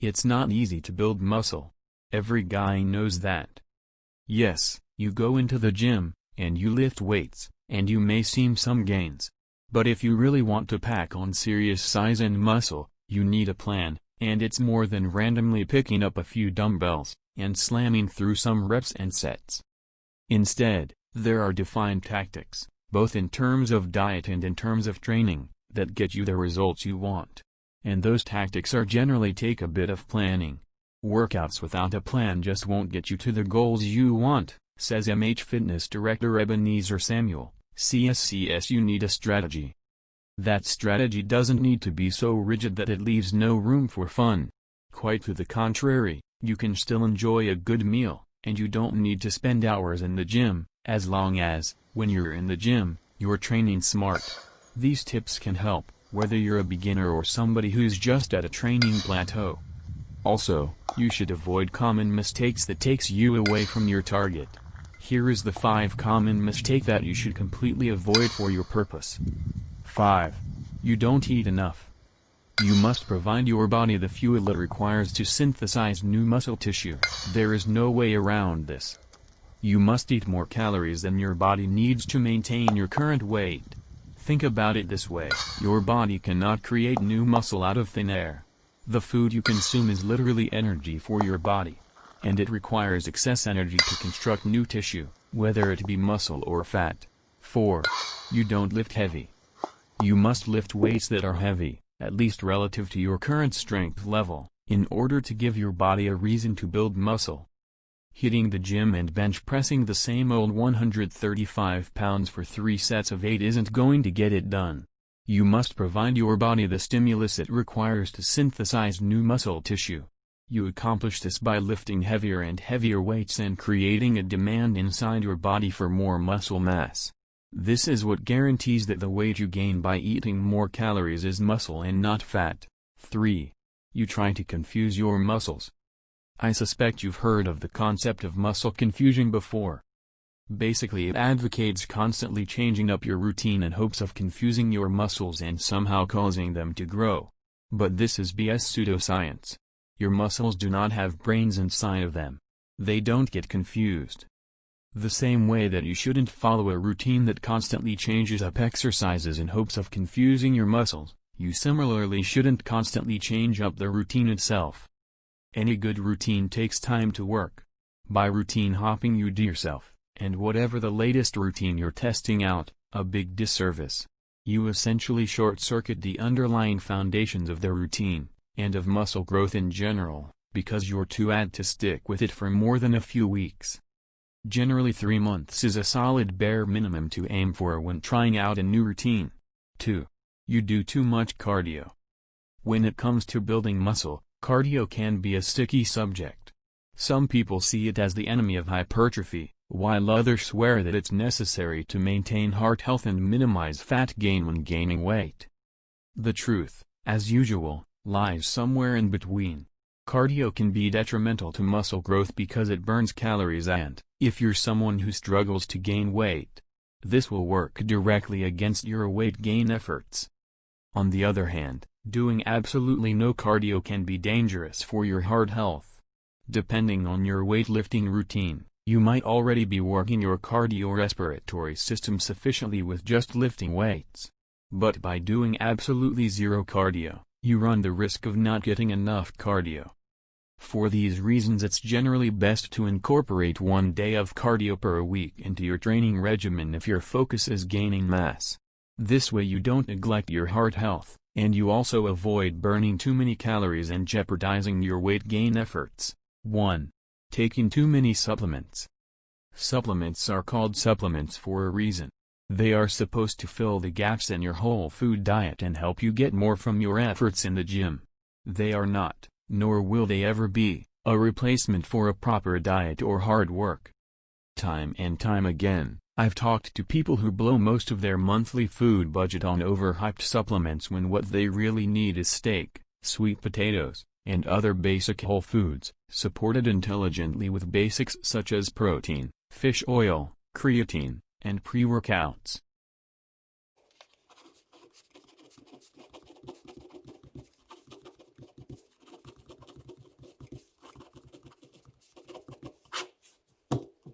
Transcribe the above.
It's not easy to build muscle. Every guy knows that. Yes, you go into the gym, and you lift weights, and you may see some gains. But if you really want to pack on serious size and muscle, you need a plan, and it's more than randomly picking up a few dumbbells, and slamming through some reps and sets. Instead, there are defined tactics, both in terms of diet and in terms of training, that get you the results you want. And those tactics are generally take a bit of planning. Workouts without a plan just won't get you to the goals you want, says MH Fitness director Ebenezer Samuel, CSCS. You need a strategy. That strategy doesn't need to be so rigid that it leaves no room for fun. Quite to the contrary, you can still enjoy a good meal, and you don't need to spend hours in the gym, as long as, when you're in the gym, you're training smart. These tips can help, whether you're a beginner or somebody who's just at a training plateau. Also, you should avoid common mistakes that takes you away from your target. Here is the 5 common mistakes that you should completely avoid for your purpose. 5. You don't eat enough. You must provide your body the fuel it requires to synthesize new muscle tissue. There is no way around this. You must eat more calories than your body needs to maintain your current weight. Think about it this way, your body cannot create new muscle out of thin air. The food you consume is literally energy for your body. And it requires excess energy to construct new tissue, whether it be muscle or fat. 4. You don't lift heavy. You must lift weights that are heavy, at least relative to your current strength level, in order to give your body a reason to build muscle. Hitting the gym and bench pressing the same old 135 pounds for 3 sets of 8 isn't going to get it done. You must provide your body the stimulus it requires to synthesize new muscle tissue. You accomplish this by lifting heavier and heavier weights and creating a demand inside your body for more muscle mass. This is what guarantees that the weight you gain by eating more calories is muscle and not fat. 3. You try to confuse your muscles. I suspect you've heard of the concept of muscle confusion before. Basically, it advocates constantly changing up your routine in hopes of confusing your muscles and somehow causing them to grow. But this is BS pseudoscience. Your muscles do not have brains inside of them. They don't get confused. The same way that you shouldn't follow a routine that constantly changes up exercises in hopes of confusing your muscles, you similarly shouldn't constantly change up the routine itself. Any good routine takes time to work. By routine hopping you do yourself, and whatever the latest routine you're testing out, a big disservice. You essentially short-circuit the underlying foundations of the routine, and of muscle growth in general, because you're too apt to stick with it for more than a few weeks. Generally 3 months is a solid bare minimum to aim for when trying out a new routine. 2. You do too much cardio. When it comes to building muscle, cardio can be a sticky subject. Some people see it as the enemy of hypertrophy, while others swear that it's necessary to maintain heart health and minimize fat gain when gaining weight. The truth, as usual, lies somewhere in between. Cardio can be detrimental to muscle growth because it burns calories and, if you're someone who struggles to gain weight, this will work directly against your weight gain efforts. On the other hand, doing absolutely no cardio can be dangerous for your heart health. Depending on your weightlifting routine, you might already be working your cardiorespiratory system sufficiently with just lifting weights. But by doing absolutely zero cardio, you run the risk of not getting enough cardio. For these reasons, it's generally best to incorporate 1 day of cardio per week into your training regimen if your focus is gaining mass. This way you don't neglect your heart health, and you also avoid burning too many calories and jeopardizing your weight gain efforts. 1. Taking too many supplements. Supplements are called supplements for a reason. They are supposed to fill the gaps in your whole food diet and help you get more from your efforts in the gym. They are not, nor will they ever be, a replacement for a proper diet or hard work. Time and time again, I've talked to people who blow most of their monthly food budget on overhyped supplements when what they really need is steak, sweet potatoes, and other basic whole foods, supported intelligently with basics such as protein, fish oil, creatine, and pre-workouts.